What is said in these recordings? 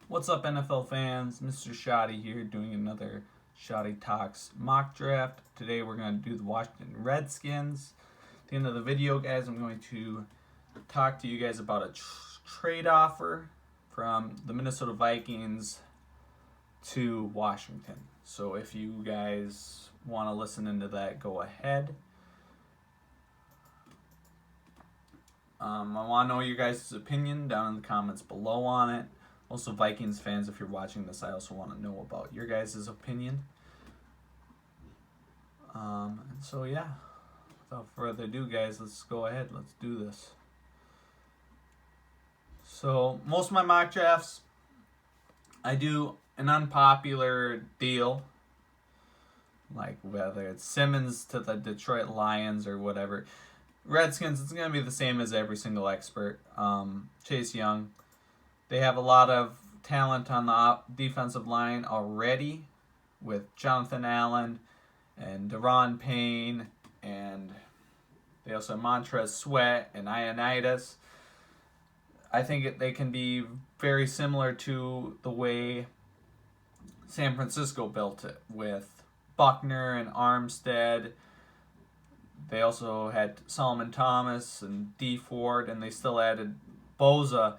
What's up, NFL fans? Mr. Shawty here doing another Shawty Talks mock draft. Today we're going to do the Washington Redskins. At the end of the video, guys, I'm going to talk to you guys about a trade offer from the Minnesota Vikings to Washington. So if you guys want to listen into that, go ahead. I want to know your guys' opinion down in the comments below on it. Also, Vikings fans, if you're watching this, I also want to know about your guys' opinion. So yeah, without further ado, guys, let's go ahead. Let's do this. So most of my mock drafts, I do an unpopular deal, like whether it's Simmons to the Detroit Lions or whatever. Redskins, it's going to be the same as every single expert. Chase Young. They have a lot of talent on the defensive line already with Jonathan Allen and Deron Payne, and they also have Montrez Sweat and Ioannidis. I think they can be very similar to the way San Francisco built it with Buckner and Armstead. They also had Solomon Thomas and D Ford, and they still added Boza.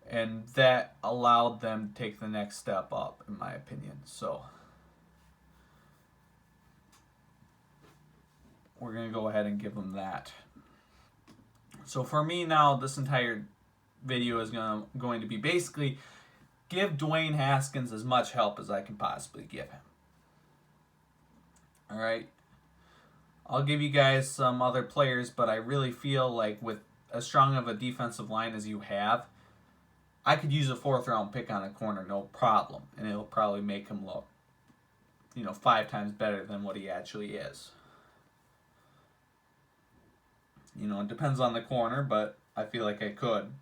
And that allowed them to take the next step up, in my opinion. So we're going to go ahead and give them that. So for me now, this entire video is going to be basically give Dwayne Haskins as much help as I can possibly give him. All right. I'll give you guys some other players, but I really feel like with as strong of a defensive line as you have, I could use a 4th-round pick on a corner, no problem, and it'll probably make him look, 5 times better than what he actually is. It depends on the corner, but I feel like I could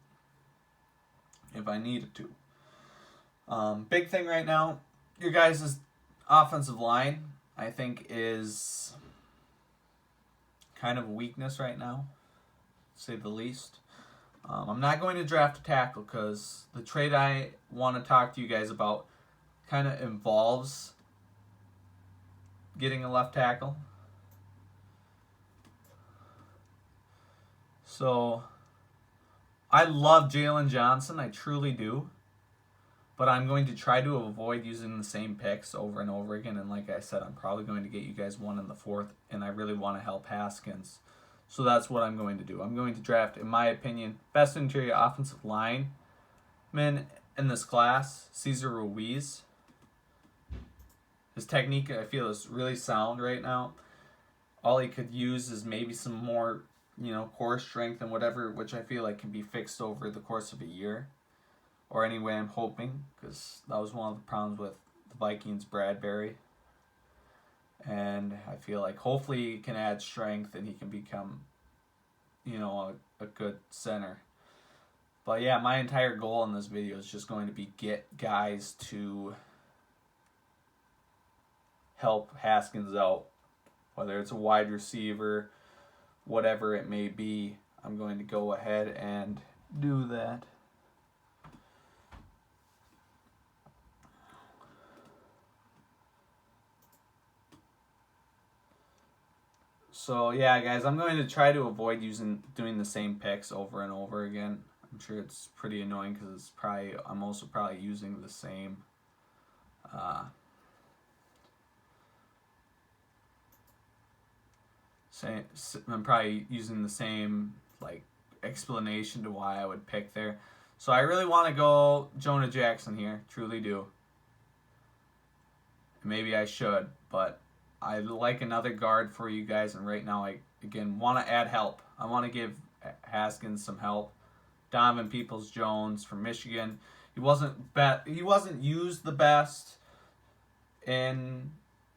if I needed to. Big thing right now, your guys' offensive line, I think, is kind of a weakness right now, to say the least. I'm not going to draft a tackle because the trade I want to talk to you guys about kind of involves getting a left tackle. So I love Jalen Johnson, I truly do. But I'm going to try to avoid using the same picks over and over again. And like I said, I'm probably going to get you guys one in the 4th, and I really want to help Haskins. So that's what I'm going to do. I'm going to draft, in my opinion, best interior offensive lineman in this class, Cesar Ruiz. His technique, I feel, is really sound right now. All he could use is maybe some more, core strength and whatever, which I feel like can be fixed over the course of a year. Or anyway, I'm hoping, because that was one of the problems with the Vikings' Bradbury. And I feel like hopefully he can add strength and he can become, a good center. But yeah, my entire goal in this video is just going to be get guys to help Haskins out. Whether it's a wide receiver, whatever it may be, I'm going to go ahead and do that. So yeah, guys, I'm going to try to avoid doing the same picks over and over again. I'm sure it's pretty annoying because I'm also probably using the same. I'm probably using the same explanation to why I would pick there. So I really want to go Jonah Jackson here, truly do. Maybe I should, but I like another guard for you guys, and right now I, again, want to add help. I want to give Haskins some help. Donovan Peoples-Jones from Michigan. He wasn't used the best in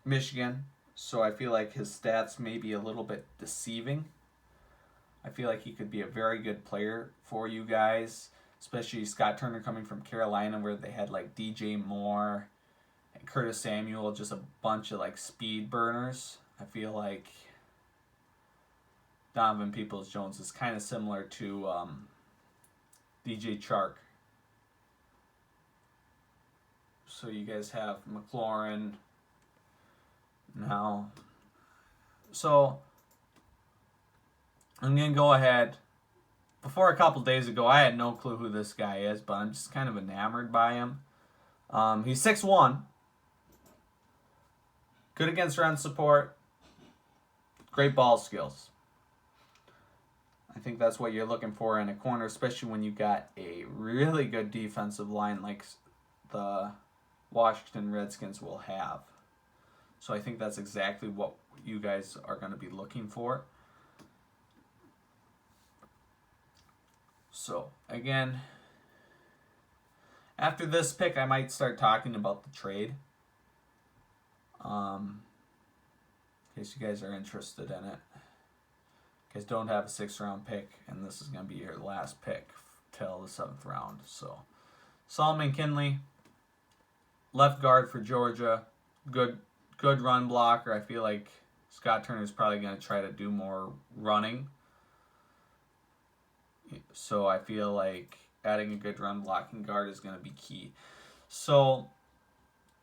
Michigan, so I feel like his stats may be a little bit deceiving. I feel like he could be a very good player for you guys, especially Scott Turner coming from Carolina, where they had DJ Moore, Curtis Samuel, just a bunch of speed burners. I feel like Donovan Peoples-Jones is kind of similar to DJ Chark. So you guys have McLaurin now. So I'm going to go ahead. Before a couple days ago, I had no clue who this guy is, but I'm just kind of enamored by him. He's 6'1". Good against run support. Great ball skills. I think that's what you're looking for in a corner, especially when you got a really good defensive line like the Washington Redskins will have. So I think that's exactly what you guys are going to be looking for. So, again, after this pick, I might start talking about the trade. In case you guys are interested in it. You guys don't have a 6th round pick, and this is going to be your last pick till the 7th round. So, Solomon Kinley, left guard for Georgia, good run blocker. I feel like Scott Turner's probably going to try to do more running. So I feel like adding a good run blocking guard is going to be key. So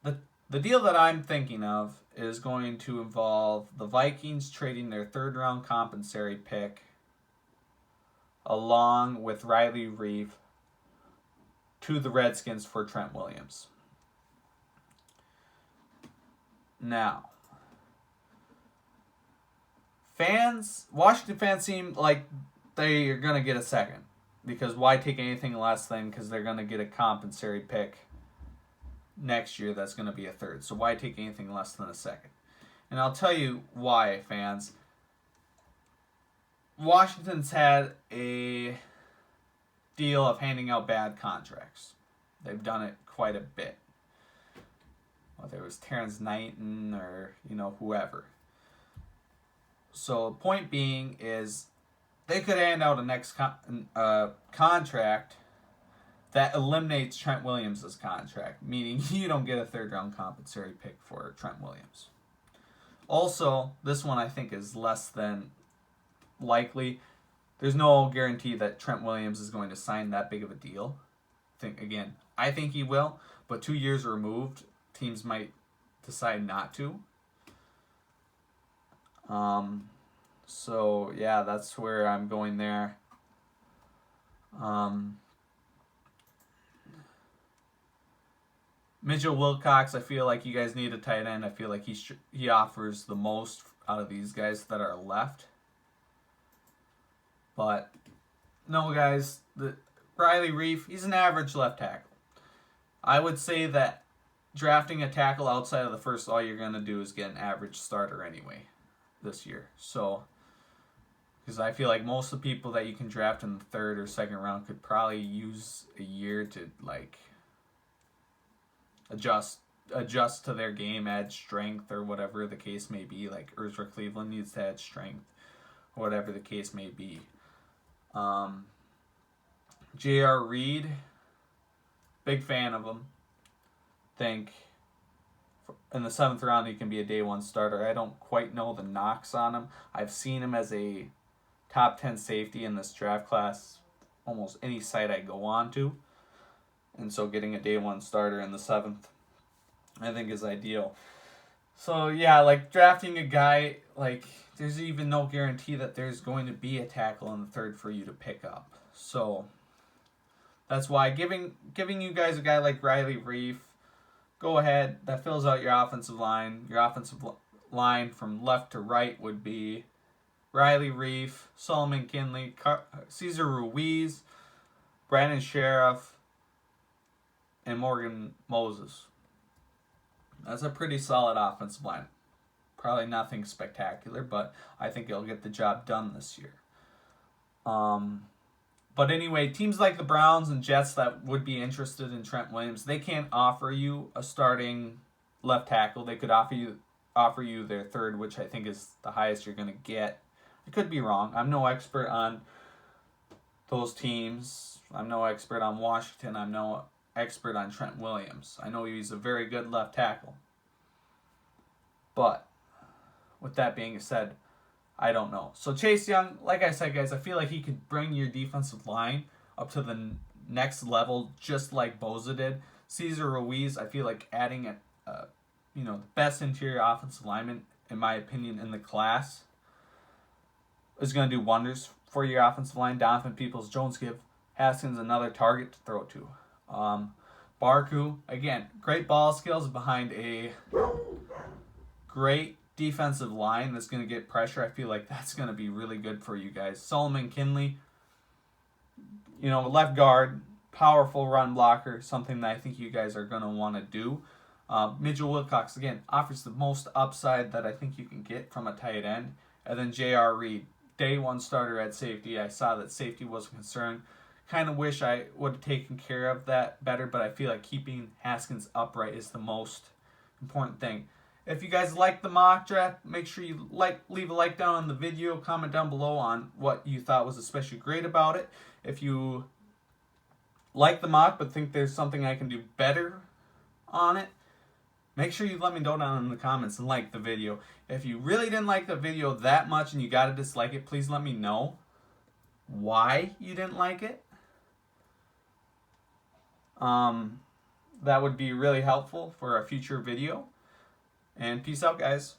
the deal that I'm thinking of is going to involve the Vikings trading their 3rd round compensatory pick along with Riley Reef to the Redskins for Trent Williams. Now, Washington fans seem like they are going to get a 2nd. Because why take anything less than, because they're going to get a compensatory pick next year that's going to be a 3rd. So why take anything less than a 2nd? And I'll tell you why, fans. Washington's had a deal of handing out bad contracts. They've done it quite a bit. Whether it was Terrence Knighton or, whoever. So the point being is they could hand out a next contract that eliminates Trent Williams' contract, meaning you don't get a 3rd round compensatory pick for Trent Williams. Also, this one I think is less than likely. There's no guarantee that Trent Williams is going to sign that big of a deal. I think he will, but 2 years removed, teams might decide not to. So, yeah, that's where I'm going there. Mitchell Wilcox, I feel like you guys need a tight end. I feel like he offers the most out of these guys that are left. But, no, guys, Riley Reef, he's an average left tackle. I would say that drafting a tackle outside of the 1st, all you're going to do is get an average starter anyway this year. So, because I feel like most of the people that you can draft in the 3rd or 2nd round could probably use a year to adjust to their game, add strength or whatever the case may be. Like Ezra Cleveland needs to add strength, or whatever the case may be. J.R. Reed, big fan of him. Think in the 7th round he can be a day 1 starter. I don't quite know the knocks on him. I've seen him as a top 10 safety in this draft class almost any site I go on to. And so getting a day 1 starter in the 7th I think is ideal. So yeah, drafting a guy, there's even no guarantee that there's going to be a tackle in the 3rd for you to pick up. So that's why giving you guys a guy like Riley Reef, go ahead, that fills out your offensive line. Your offensive line from left to right would be Riley Reef, Solomon Kinley, Cesar Ruiz, Brandon Sheriff, and Morgan Moses. That's a pretty solid offensive line. Probably nothing spectacular, but I think it'll get the job done this year. But anyway, teams like the Browns and Jets that would be interested in Trent Williams, they can't offer you a starting left tackle. They could offer you their 3rd, which I think is the highest you're going to get. I could be wrong. I'm no expert on those teams. I'm no expert on Washington. I'm no expert on Trent Williams. I know he's a very good left tackle. But with that being said, I don't know. So Chase Young, like I said, guys, I feel like he could bring your defensive line up to the next level just like Boza did. Cesar Ruiz, I feel like adding the best interior offensive lineman, in my opinion, in the class is going to do wonders for your offensive line. Donovan Peoples-Jones, give Haskins another target to throw to. Barku, again, great ball skills behind a great defensive line that's going to get pressure. I feel like that's going to be really good for you guys. Solomon Kinley, left guard, powerful run blocker, something that I think you guys are going to want to do. Mitchell Wilcox, again, offers the most upside that I think you can get from a tight end. And then J.R. Reed, day one starter at safety. I saw that safety was a concern. Kind of wish I would have taken care of that better, but I feel like keeping Haskins upright is the most important thing. If you guys like the mock draft, make sure you leave a like down on the video, comment down below on what you thought was especially great about it. If you like the mock but think there's something I can do better on it, make sure you let me know down in the comments and like the video. If you really didn't like the video that much and you gotta dislike it, please let me know why you didn't like it. That would be really helpful for a future video. And peace out, guys.